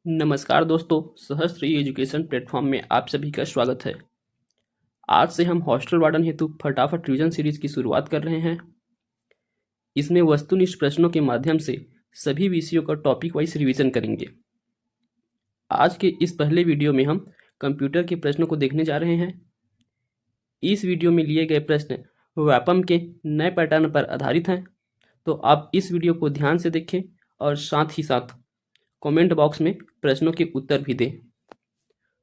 नमस्कार दोस्तों, सहस्त्र एजुकेशन प्लेटफॉर्म में आप सभी का स्वागत है। आज से हम हॉस्टल वार्डन हेतु फटाफट रिवीजन सीरीज की शुरुआत कर रहे हैं। इसमें वस्तुनिष्ठ प्रश्नों के माध्यम से सभी विषयों का टॉपिक वाइज रिवीजन करेंगे। आज के इस पहले वीडियो में हम कंप्यूटर के प्रश्नों को देखने जा रहे हैं। इस वीडियो में लिए गए प्रश्न व्यापम के नए पैटर्न पर आधारित हैं, तो आप इस वीडियो को ध्यान से देखें और साथ ही साथ कमेंट बॉक्स में प्रश्नों के उत्तर भी दें।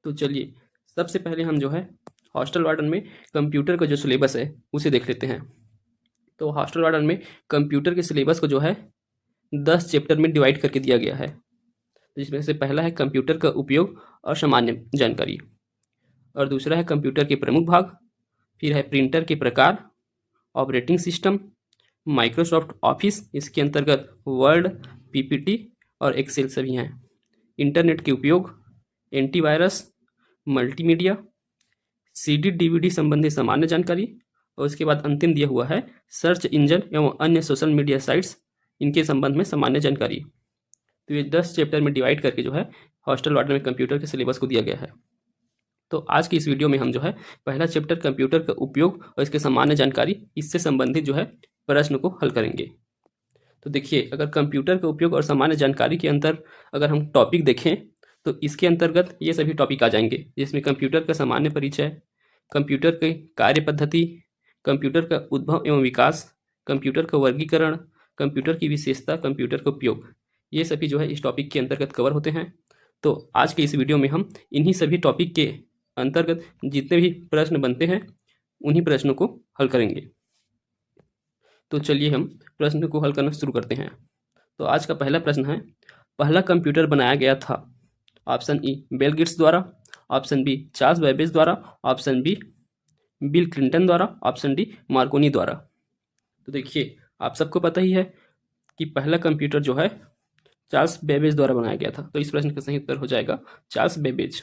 तो चलिए, सबसे पहले हम जो है हॉस्टल वार्डन में कंप्यूटर का जो सिलेबस है उसे देख लेते हैं। तो हॉस्टल वार्डन में कंप्यूटर के सिलेबस को जो है 10 चैप्टर में डिवाइड करके दिया गया है, जिसमें से पहला है कंप्यूटर का उपयोग और सामान्य जानकारी, और दूसरा है कंप्यूटर के प्रमुख भाग, फिर है प्रिंटर के प्रकार, ऑपरेटिंग सिस्टम, माइक्रोसॉफ्ट ऑफिस, इसके अंतर्गत वर्ड, पीपीटी और एक्सेल सभी हैं, इंटरनेट के उपयोग, एंटीवायरस, मल्टीमीडिया, सीडी डीवीडी संबंधी सामान्य जानकारी, और उसके बाद अंतिम दिया हुआ है सर्च इंजन एवं अन्य सोशल मीडिया साइट्स, इनके संबंध में सामान्य जानकारी। तो ये 10 चैप्टर में डिवाइड करके जो है हॉस्टल वार्डन में कंप्यूटर के सिलेबस को दिया गया है। तो आज की इस वीडियो में हम जो है पहला चैप्टर कंप्यूटर का उपयोग और इसके सामान्य जानकारी, इससे संबंधित जो है प्रश्न को हल करेंगे। तो देखिए, अगर कंप्यूटर का उपयोग और सामान्य जानकारी के अंतर अगर हम टॉपिक देखें तो इसके अंतर्गत ये सभी टॉपिक आ जाएंगे, जिसमें कंप्यूटर का सामान्य परिचय, कंप्यूटर के कार्य पद्धति, कंप्यूटर का उद्भव एवं विकास, कंप्यूटर का वर्गीकरण, कंप्यूटर की विशेषता, कंप्यूटर का उपयोग, ये सभी जो है इस टॉपिक के अंतर्गत कवर होते हैं। तो आज के इस वीडियो में हम इन्हीं सभी टॉपिक के अंतर्गत जितने भी प्रश्न बनते हैं उन्हीं प्रश्नों को हल करेंगे। तो चलिए हम प्रश्न को हल करना शुरू करते हैं। तो आज का पहला प्रश्न है, पहला कंप्यूटर बनाया गया था? ऑप्शन ई बिल गेट्स द्वारा, ऑप्शन बी चार्ल्स बेबेज द्वारा, ऑप्शन बी बिल क्लिंटन द्वारा, ऑप्शन डी मार्कोनी द्वारा। तो देखिए, आप सबको पता ही है कि पहला कंप्यूटर जो है चार्ल्स बेबेज द्वारा बनाया गया था। तो इस प्रश्न का सही उत्तर हो जाएगा चार्ल्स बेबेज।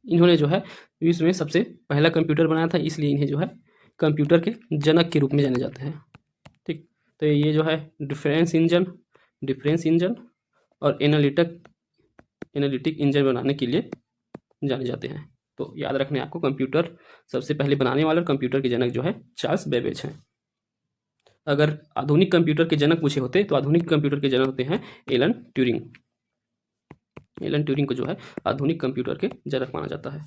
इन्होंने जो है विश्व में सबसे पहला कंप्यूटर बनाया था, इसलिए इन्हें जो है कंप्यूटर के जनक के रूप में जाने जाते हैं। ठीक, तो ये जो है डिफरेंस इंजन और एनालिटिक इंजन बनाने के लिए जाने जाते हैं। तो याद रखने आपको, कंप्यूटर सबसे पहले बनाने वाला कंप्यूटर के जनक जो है चार्ल्स बेबेज हैं। अगर आधुनिक कंप्यूटर के जनक पूछे होते तो आधुनिक कंप्यूटर के जनक होते हैं एलन ट्यूरिंग। एलन ट्यूरिंग को जो है आधुनिक कंप्यूटर के जनक माना जाता है।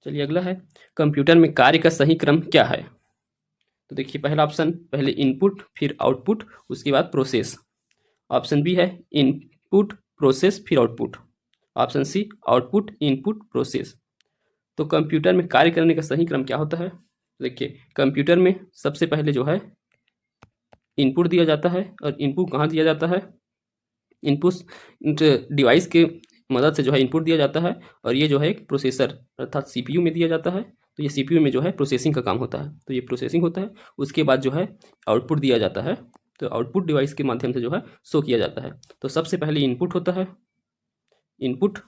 चलिए अगला है, कंप्यूटर में कार्य का सही क्रम क्या है? तो देखिए, पहला ऑप्शन, पहले इनपुट फिर आउटपुट उसके बाद प्रोसेस। ऑप्शन बी है इनपुट प्रोसेस फिर output. Option C output input process. तो कंप्यूटर में कार्य करने का सही क्रम क्या होता है? देखिए, कंप्यूटर में सबसे पहले जो है इनपुट दिया जाता है, और इनपुट कहाँ दिया जाता है? इनपुट डिवाइस के मदद से जो है इनपुट दिया जाता है, और ये जो है एक प्रोसेसर अर्थात सीपीयू में दिया जाता है। तो ये सीपीयू में जो है प्रोसेसिंग का काम होता है, तो ये प्रोसेसिंग होता है। उसके बाद जो है आउटपुट दिया जाता है, तो आउटपुट डिवाइस के माध्यम से जो है शो किया जाता है। तो सबसे पहले इनपुट होता है, इनपुट,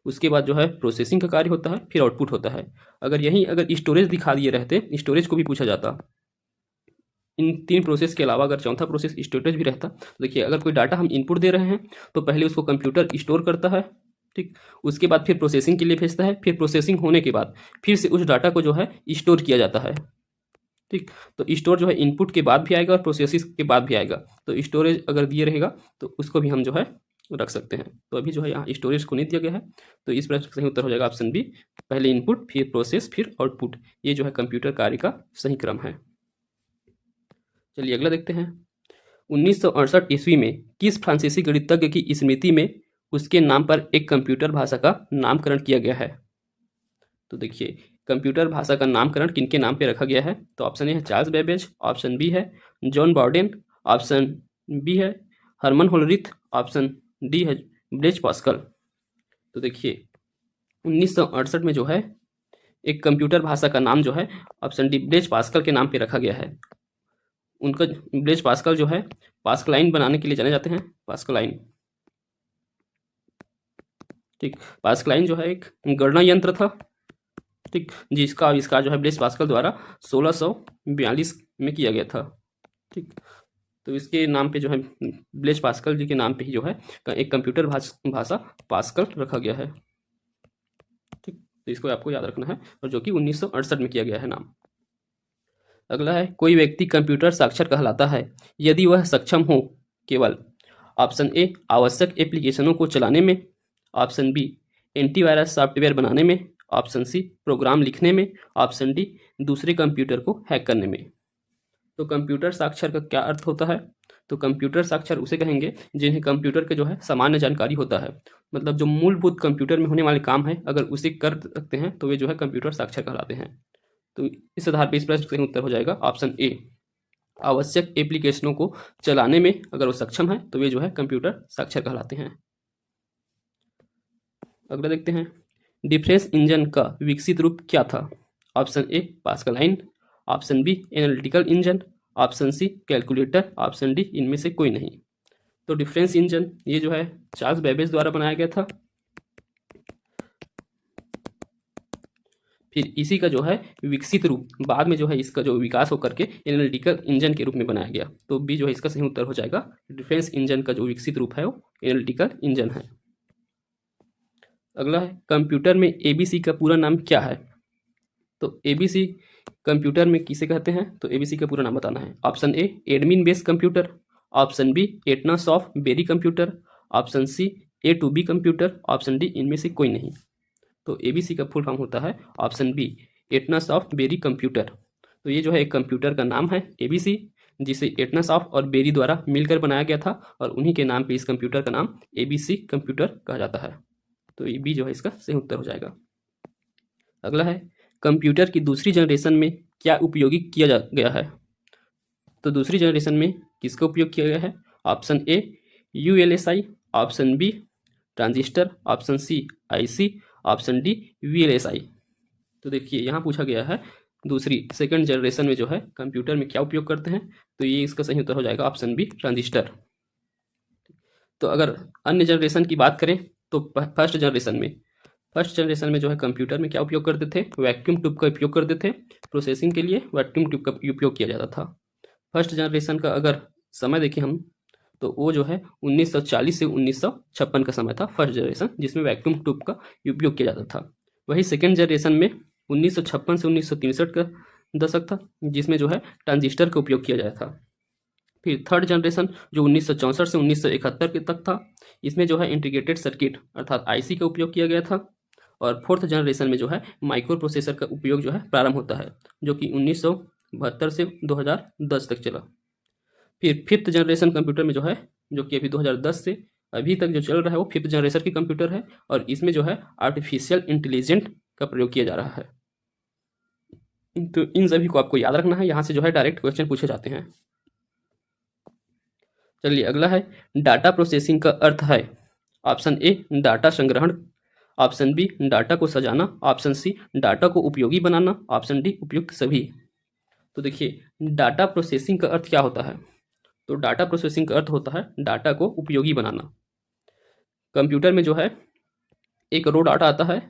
उसके बाद जो है प्रोसेसिंग का कार्य होता है, फिर आउटपुट होता है। अगर स्टोरेज दिखा दिए रहते, स्टोरेज को भी पूछा जाता, इन 3 प्रोसेस के अलावा अगर चौथा प्रोसेस स्टोरेज भी रहता, तो देखिए, अगर कोई डाटा हम इनपुट दे रहे हैं तो पहले उसको कंप्यूटर स्टोर करता है, ठीक, उसके बाद फिर प्रोसेसिंग के लिए भेजता है, फिर प्रोसेसिंग होने के बाद फिर से उस डाटा को जो है स्टोर किया जाता है। ठीक, तो स्टोर जो है इनपुट के बाद भी आएगा और प्रोसेसिंग के बाद भी आएगा। तो स्टोरेज अगर दिए रहेगा तो उसको भी हम जो है रख सकते हैं। तो अभी जो है यहाँ स्टोरेज को नहीं दिया गया है, तो इस प्रश्न का सही उत्तर हो जाएगा ऑप्शन बी, पहले इनपुट फिर प्रोसेस फिर आउटपुट। ये जो है कंप्यूटर कार्य का सही क्रम है। चलिए अगला देखते हैं, 1968 ईस्वी में किस फ्रांसीसी गणितज्ञ की स्मृति में उसके नाम पर एक कंप्यूटर भाषा का नामकरण किया गया है? तो देखिए, कंप्यूटर भाषा का नामकरण किनके नाम पे रखा गया है? तो ऑप्शन ए है चार्ल्स बेबेज, ऑप्शन बी है जॉन बॉर्डेन, ऑप्शन बी है हरमन होलरिथ, ऑप्शन डी है ब्लेज पास्कल। तो देखिए, 1968 में जो है एक कंप्यूटर भाषा का नाम जो है ऑप्शन डी ब्लेज पास्कल के नाम पे रखा गया है। उनका ब्लेज पास्कल जो है पास्कलाइन बनाने के लिए जाने जाते हैं, पास्कलाइन। ठीक, पास्कलाइन जो है एक गणना यंत्र था, ठीक, जिसका आविष्कार जो है ब्लेज पास्कल द्वारा 1642 में किया गया था। ठीक, तो इसके नाम पे जो है ब्लेज पास्कल जी के नाम पे ही जो है एक कंप्यूटर भाषा पास्कल रखा गया है। ठीक, तो इसको आपको याद रखना है, और जो कि 1968 में किया गया है नाम। अगला है, कोई व्यक्ति कंप्यूटर साक्षर कहलाता है यदि वह सक्षम हो केवल ऑप्शन ए आवश्यक एप्लीकेशनों को चलाने में, ऑप्शन बी एंटीवायरस सॉफ्टवेयर बनाने में, ऑप्शन सी प्रोग्राम लिखने में, ऑप्शन डी दूसरे कंप्यूटर को हैक करने में। तो कंप्यूटर साक्षर का क्या अर्थ होता है? तो कंप्यूटर साक्षर उसे कहेंगे जिन्हें कंप्यूटर के जो है सामान्य जानकारी होता है, मतलब जो मूलभूत कंप्यूटर में होने वाले काम है अगर उसे कर सकते हैं तो वे जो है कंप्यूटर साक्षर कहलाते हैं। तो इस आधार पर इस प्रश्न का उत्तर हो जाएगा ऑप्शन ए, आवश्यक एप्लीकेशनों को चलाने में अगर वो सक्षम है तो वे जो है कंप्यूटर साक्षर कहलाते हैं। अगला देखते हैं, डिफरेंस इंजन का विकसित रूप क्या था? Option A Pascaline, option B analytical engine, option C calculator, option D इनमें से कोई नहीं। तो डिफरेंस इंजन ये जो है चार्ल्स बेबेज द्वारा बनाया गया था। फिर इसी का जो है विकसित रूप बाद में जो है इसका जो विकास होकर के एनालिटिकल इंजन के रूप में बनाया गया। तो बी जो है इसका सही उत्तर हो जाएगा। डिफेंस इंजन का जो विकसित रूप है वो एनालिटिकल इंजन है। अगला है, कंप्यूटर में एबीसी का पूरा नाम क्या है? तो एबीसी कंप्यूटर में किसे कहते हैं? तो एबीसी का पूरा नाम बताना है। Option A admin based computer, option B Atanasoff Berry computer, option C A to B computer, option D इनमें से कोई नहीं। तो एबीसी का फुल फॉर्म होता है option B Atanasoff Berry computer. तो ये जो है एक कंप्यूटर का नाम है एबीसी, जिसे एटनस ऑफ और बेरी द्वारा मिलकर बनाया गया था, और उन्हीं के नाम पे इस कंप्यूटर का नाम एबीसी कंप्यूटर कहा जाता है। तो ये बी जो है इसका सही उत्तर हो जाएगा। अगला है, कंप्यूटर की दूसरी जनरेशन में क्या उपयोगी किया गया है? तो दूसरी जनरेशन में किसका उपयोग किया गया है? Option A ULSI, option B transistor, option C IC, option D VLSI. तो देखिए यहाँ पूछा गया है दूसरी सेकंड जनरेशन में जो है कंप्यूटर में क्या उपयोग करते हैं, तो ये इसका सही उत्तर हो जाएगा ऑप्शन बी ट्रांजिस्टर। तो अगर अन्य जनरेशन की बात करें तो फर्स्ट जनरेशन में जो है कंप्यूटर में क्या उपयोग करते थे? वैक्यूम ट्यूब का उपयोग करते थे। प्रोसेसिंग के लिए वैक्यूम ट्यूब का उपयोग किया जाता था। फर्स्ट जनरेशन का अगर समय देखें हम तो वो जो है 1940 से 1956 का समय था फर्स्ट जनरेशन, जिसमें वैक्यूम ट्यूब का उपयोग किया जाता था। वही सेकेंड जनरेशन में 1956 से 1963 का दशक था, जिसमें जो है ट्रांजिस्टर का उपयोग किया जाता था। फिर थर्ड जनरेशन जो 1964 से 1971 के तक था, इसमें जो है इंटीग्रेटेड सर्किट अर्थात आईसी का उपयोग किया गया था। और फोर्थ जनरेशन में जो है माइक्रो प्रोसेसर का उपयोग जो है प्रारंभ होता है, जो कि 1972 से 2010 तक चला। फिर फिफ्थ जनरेशन कंप्यूटर में जो है, जो कि अभी 2010 से अभी तक जो चल रहा है वो फिफ्थ जनरेशन की कंप्यूटर है, और इसमें जो है आर्टिफिशियल इंटेलिजेंट का प्रयोग किया जा रहा है। तो इन सभी को आपको याद रखना है, यहाँ से जो है डायरेक्ट क्वेश्चन पूछे जाते हैं। चलिए अगला है, डाटा प्रोसेसिंग का अर्थ है? ऑप्शन ए डाटा संग्रहण, ऑप्शन बी डाटा को सजाना, ऑप्शन सी डाटा को उपयोगी बनाना, ऑप्शन डी उपयुक्त सभी। तो देखिए डाटा प्रोसेसिंग का अर्थ क्या होता है? तो डाटा प्रोसेसिंग का अर्थ होता है डाटा को उपयोगी बनाना। कंप्यूटर में जो है एक रो डाटा आता है,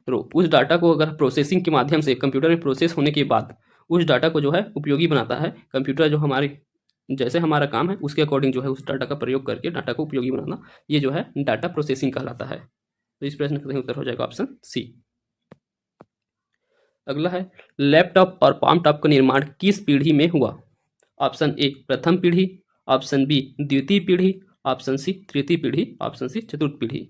उस डाटा को अगर प्रोसेसिंग के माध्यम से कंप्यूटर में प्रोसेस होने के बाद उस डाटा को जो है उपयोगी बनाता है कंप्यूटर। जो हमारे जैसे हमारा काम है उसके अकॉर्डिंग जो है उस डाटा का प्रयोग करके डाटा को उपयोगी बनाना, ये जो है डाटा प्रोसेसिंग कहलाता है। तो इस प्रश्न का सही उत्तर हो जाएगा ऑप्शन सी। अगला है, लैपटॉप और पाम टॉप का निर्माण किस पीढ़ी में हुआ? ऑप्शन ए प्रथम पीढ़ी, ऑप्शन बी द्वितीय पीढ़ी, ऑप्शन सी तृतीय पीढ़ी, ऑप्शन सी चतुर्थ पीढ़ी।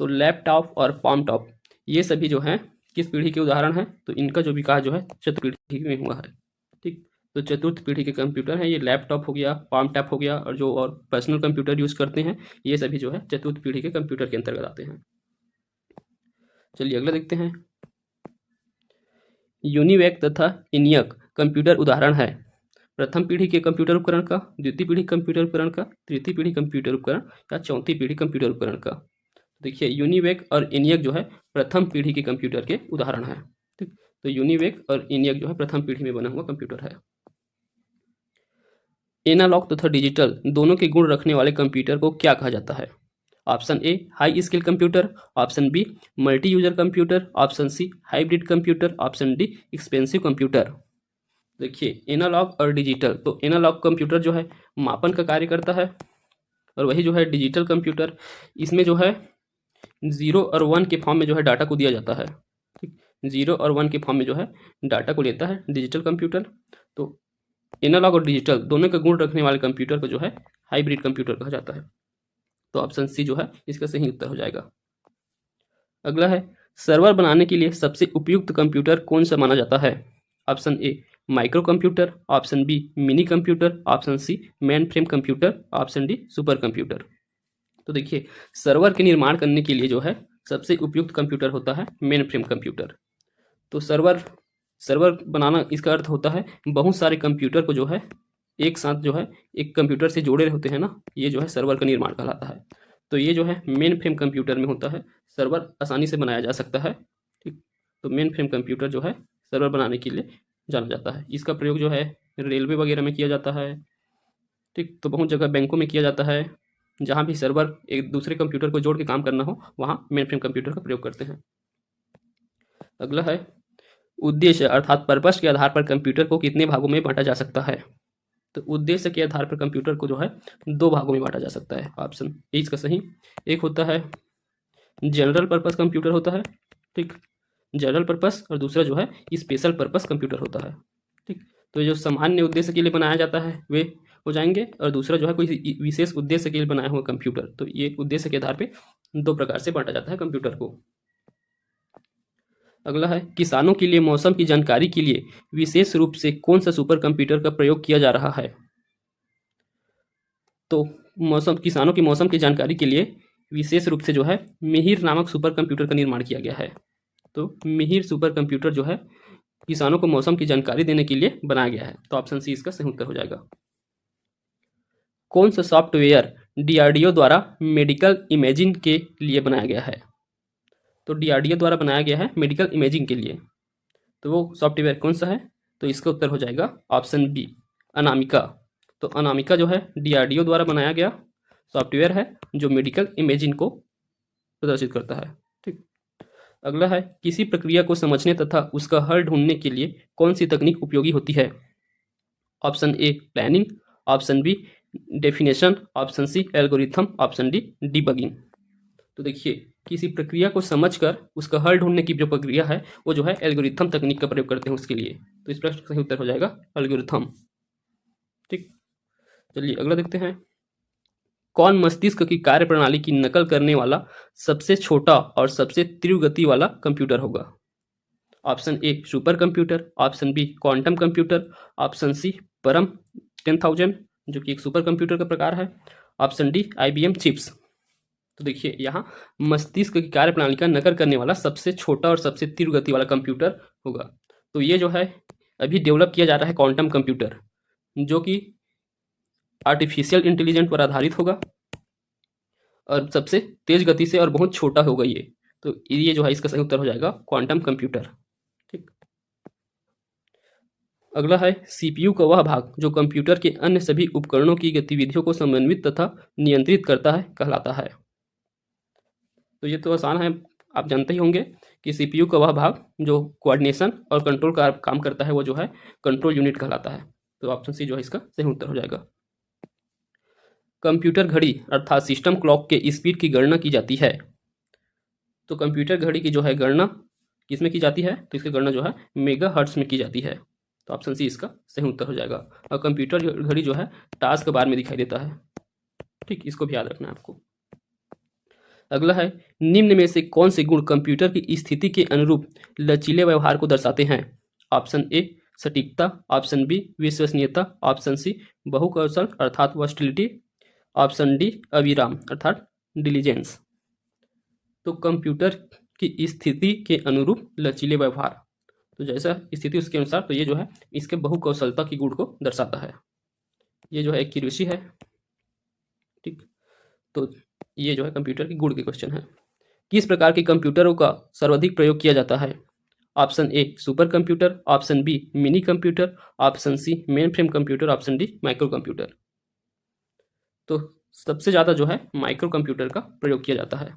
तो लैपटॉप और पाम टॉप ये सभी जो हैं किस पीढ़ी के उदाहरण हैं? तो इनका जो विकास जो है चतुर्थ पीढ़ी में हुआ है। ठीक, तो चतुर्थ पीढ़ी के कंप्यूटर हैं ये, लैपटॉप हो गया, पाम टॉप हो गया, और जो और पर्सनल कंप्यूटर यूज करते हैं ये सभी जो है चतुर्थ पीढ़ी के कंप्यूटर के अंतर्गत आते हैं। चलिए अगला देखते हैं, यूनिवैक तथा इनियक कंप्यूटर उदाहरण है? प्रथम पीढ़ी के कंप्यूटर उपकरण का, द्वितीय पीढ़ी कंप्यूटर उपकरण का, तृतीय पीढ़ी कंप्यूटर उपकरण या चौथी पीढ़ी कंप्यूटर उपकरण का। देखिए यूनिवैक और इनियक जो है प्रथम पीढ़ी के कंप्यूटर के उदाहरण है। ठीक, तो यूनिवैक और इनियक जो है प्रथम पीढ़ी में बना हुआ कंप्यूटर है। एनालॉग तथा डिजिटल दोनों के गुण रखने वाले कंप्यूटर को क्या कहा जाता है? Option A high scale computer, option B multi user computer, option C hybrid computer, option D expensive computer. देखिए एनालॉग और डिजिटल, तो एनालॉग कंप्यूटर जो है मापन का कार्य करता है, और वही जो है डिजिटल कंप्यूटर, इसमें जो है 0 और 1 के फॉर्म में जो है डाटा को दिया जाता है। ठीक, 0 और 1 के फॉर्म में जो है डाटा को लेता है डिजिटल कंप्यूटर। तो एनालॉग और डिजिटल दोनों का गुण रखने वाले कंप्यूटर को जो है हाइब्रिड कंप्यूटर कहा जाता है। तो ऑप्शन सी जो है इसका सही उत्तर हो जाएगा। अगला है, सर्वर बनाने के लिए सबसे उपयुक्त कंप्यूटर कौन सा माना जाता है? Option A micro computer, option B mini computer, option C mainframe computer, option D super computer. तो देखिए सर्वर के निर्माण करने के लिए जो है सबसे उपयुक्त कंप्यूटर होता है मेन फ्रेम कंप्यूटर। तो सर्वर सर्वर बनाना इसका अर्थ होता है बहुत सारे कंप्यूटर को जो है एक साथ जो है एक कंप्यूटर से जोड़े होते हैं ना, ये जो है सर्वर का निर्माण कहलाता है। तो ये जो है मेन फ्रेम कंप्यूटर में होता है, सर्वर आसानी से बनाया जा सकता है। ठीक, तो मेन फ्रेम कंप्यूटर जो है सर्वर बनाने के लिए जाना जाता है। इसका प्रयोग जो है रेलवे वगैरह में किया जाता है। ठीक, तो बहुत जगह बैंकों में किया जाता है, जहाँ भी सर्वर एक दूसरे कंप्यूटर को जोड़ के काम करना हो वहाँ मेन फ्रेम कंप्यूटर का प्रयोग करते हैं। अगला है, उद्देश्य अर्थात पर्पस के आधार पर कंप्यूटर को कितने भागों में बांटा जा सकता है? तो उद्देश्य के आधार पर कंप्यूटर को जो है दो भागों में बांटा जा सकता है। ऑप्शन ए इसका सही, एक होता है जनरल पर्पस कंप्यूटर होता है। ठीक, जनरल पर्पस, और दूसरा जो है स्पेशल पर्पस कंप्यूटर होता है। ठीक, तो जो सामान्य उद्देश्य के लिए बनाया जाता है वे हो जाएंगे, और दूसरा जो है कोई विशेष उद्देश्य के लिए बनाया हुआ कंप्यूटर। तो ये उद्देश्य के आधार पर दो प्रकार से बांटा जाता है कंप्यूटर को। अगला है, किसानों के लिए मौसम की जानकारी के लिए विशेष रूप से कौन सा सुपर कंप्यूटर का प्रयोग किया जा रहा है? तो किसानों की मौसम की जानकारी के लिए विशेष रूप से जो है मिहिर नामक सुपर कंप्यूटर का निर्माण किया गया है। तो मिहिर सुपर कंप्यूटर जो है किसानों को मौसम की जानकारी देने के लिए बनाया गया है। तो ऑप्शन सी इसका सही उत्तर हो जाएगा। कौन सा सॉफ्टवेयर डीआरडीओ द्वारा मेडिकल इमेजिंग के लिए बनाया गया है? तो डीआरडीओ द्वारा बनाया गया है मेडिकल इमेजिंग के लिए। तो वो सॉफ्टवेयर कौन सा है? तो इसका उत्तर हो जाएगा ऑप्शन बी अनामिका। तो अनामिका जो है डीआरडीओ द्वारा बनाया गया सॉफ्टवेयर है जो मेडिकल इमेजिंग को प्रदर्शित करता है। ठीक, अगला है, किसी प्रक्रिया को समझने तथा उसका हल ढूंढने के लिए कौन सी तकनीक उपयोगी होती है? Option A planning, option B definition, option C algorithm, option D debugging. तो देखिए किसी प्रक्रिया को समझकर उसका हल ढूंढने की जो प्रक्रिया है वो जो है एल्गोरिथम तकनीक का प्रयोग करते हैं उसके लिए। तो इस प्रश्न का सही उत्तर हो जाएगा एल्गोरिथम। ठीक, चलिए अगला देखते हैं। कौन मस्तिष्क की कार्यप्रणाली की नकल करने वाला सबसे छोटा और सबसे तीव्र गति वाला कंप्यूटर होगा? Option A super computer, option B quantum computer, option C Param 10,000 जो कि एक सुपर कंप्यूटर का प्रकार है, ऑप्शन डी IBM चिप्स। तो देखिए यहाँ मस्तिष्क की कार्यप्रणाली का नकल करने वाला सबसे छोटा और सबसे तीव्र गति वाला कंप्यूटर होगा। तो ये जो है अभी डेवलप किया जा रहा है क्वांटम कंप्यूटर, जो कि आर्टिफिशियल इंटेलिजेंट पर आधारित होगा और सबसे तेज गति से और बहुत छोटा होगा ये। तो ये जो है इसका सही उत्तर हो जाएगा क्वांटम कंप्यूटर। ठीक, अगला है, CPU का वह भाग जो कंप्यूटर के अन्य सभी उपकरणों की गतिविधियों को समन्वित तथा नियंत्रित करता है कहलाता है। तो ये तो आसान है, आप जानते ही होंगे कि CPU का वह भाग जो कोऑर्डिनेशन और कंट्रोल का काम करता है वो जो है कंट्रोल यूनिट कहलाता है। तो ऑप्शन सी जो है इसका सही उत्तर हो जाएगा। कंप्यूटर घड़ी अर्थात सिस्टम क्लॉक के स्पीड की गणना की जाती है। तो कंप्यूटर घड़ी की जो है गणना किसमें की जाती है? तो इसकी गणना जो है मेगाहर्ट्ज में की जाती है। तो ऑप्शन सी इसका सही उत्तर हो जाएगा। और कंप्यूटर घड़ी जो है टास्क बार में दिखाई देता है। ठीक, इसको भी याद रखना है आपको। अगला है, निम्न में से कौन से गुण कंप्यूटर की स्थिति के अनुरूप लचीले व्यवहार को दर्शाते हैं? ऑप्शन ए सटीकता, ऑप्शन बी विश्वसनीयता, ऑप्शन सी बहुकौशल अर्थात वर्सटिलिटी, ऑप्शन डी अविराम अर्थात डिलीजेंस। तो कंप्यूटर की स्थिति के अनुरूप लचीले व्यवहार, तो जैसा स्थिति उसके अनुसार, तो ये जो है इसके बहुकौशलता की गुण को दर्शाता है। ये जो है एक्यूरेसी है। ठीक, तो ये जो है कंप्यूटर की गुण के क्वेश्चन है। किस प्रकार के कंप्यूटरों का सर्वाधिक प्रयोग किया जाता है? Option A super computer, option B mini computer, option C mainframe computer, option D micro computer. तो सबसे ज़्यादा जो है माइक्रो कंप्यूटर का प्रयोग किया जाता है।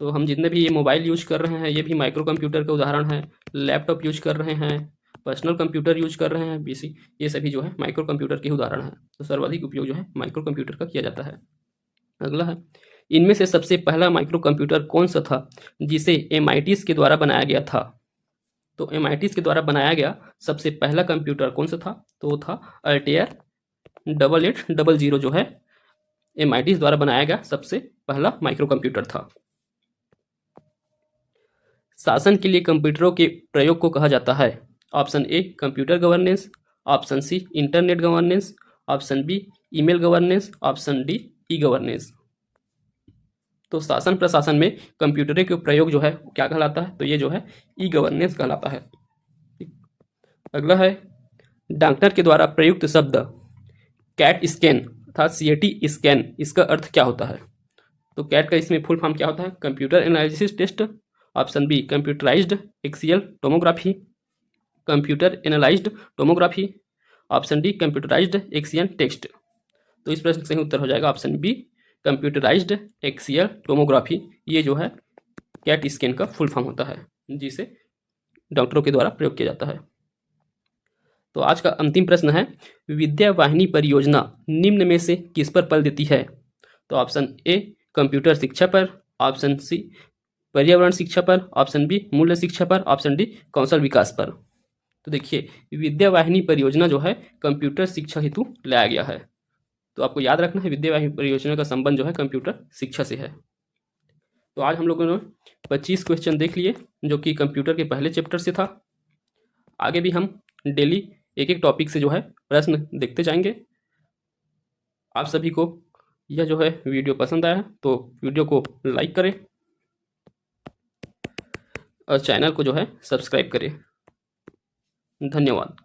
तो हम जितने भी ये मोबाइल यूज कर रहे हैं ये भी माइक्रो कंप्यूटर का उदाहरण है, लैपटॉप यूज कर रहे हैं, पर्सनल कंप्यूटर यूज कर रहे हैं, पीसी, ये सभी जो है माइक्रो कंप्यूटर के उदाहरण हैं। तो सर्वाधिक उपयोग जो है माइक्रो कंप्यूटर का किया जाता है। अगला है, इनमें से सबसे पहला माइक्रो कंप्यूटर कौन सा था जिसे MITs के द्वारा बनाया गया था? तो MITs के द्वारा बनाया गया सबसे पहला कंप्यूटर कौन सा था? तो वो था अल्टेयर 8800 जो है MITs द्वारा बनाया गया सबसे पहला माइक्रो कंप्यूटर था। शासन के लिए कंप्यूटरों के प्रयोग को कहा जाता है? Option A computer governance, option C internet governance, option B email governance, option D E governance. तो शासन प्रशासन में कंप्यूटरों के प्रयोग जो है क्या कहलाता है? तो ये जो है ई गवर्नेंस कहलाता है। अगला है, डॉक्टर के द्वारा प्रयुक्त शब्द कैट स्कैन अर्थात CAT स्कैन, इसका अर्थ क्या होता है? तो कैट का इसमें फुल फॉर्म क्या होता है? Computer analysis test. Option B computerised axial tomography, computer analysed tomography, option D computerised axial text. तो इस प्रश्न का सही उत्तर हो जाएगा option B computerised axial tomography. ये जो है कैट स्कैन का फुल फॉर्म होता है जिसे डॉक्टरों के द्वारा प्रयोग किया जाता है। तो आज का अंतिम प्रश्न है, विद्या वाहिनी परियोजना निम्न में से किस पर बल देती है? तो ऑप्शन ए कंप्यूटर शिक्षा पर, ऑप्शन सी पर्यावरण शिक्षा पर, ऑप्शन बी मूल्य शिक्षा पर, ऑप्शन डी कौशल विकास पर। तो देखिए, विद्या वाहिनी परियोजना जो है कंप्यूटर शिक्षा हेतु लाया गया है। तो आपको याद रखना है विद्या वाहिनी परियोजना का संबंध जो है कंप्यूटर शिक्षा से है। तो आज हम लोगों ने 25 क्वेश्चन देख लिए जो कि कंप्यूटर के पहले चैप्टर से था। आगे भी हम डेली एक एक टॉपिक से जो है प्रश्न देखते जाएंगे। आप सभी को यह जो है वीडियो पसंद आया तो वीडियो को लाइक करें और चैनल को जो है सब्सक्राइब करें। धन्यवाद।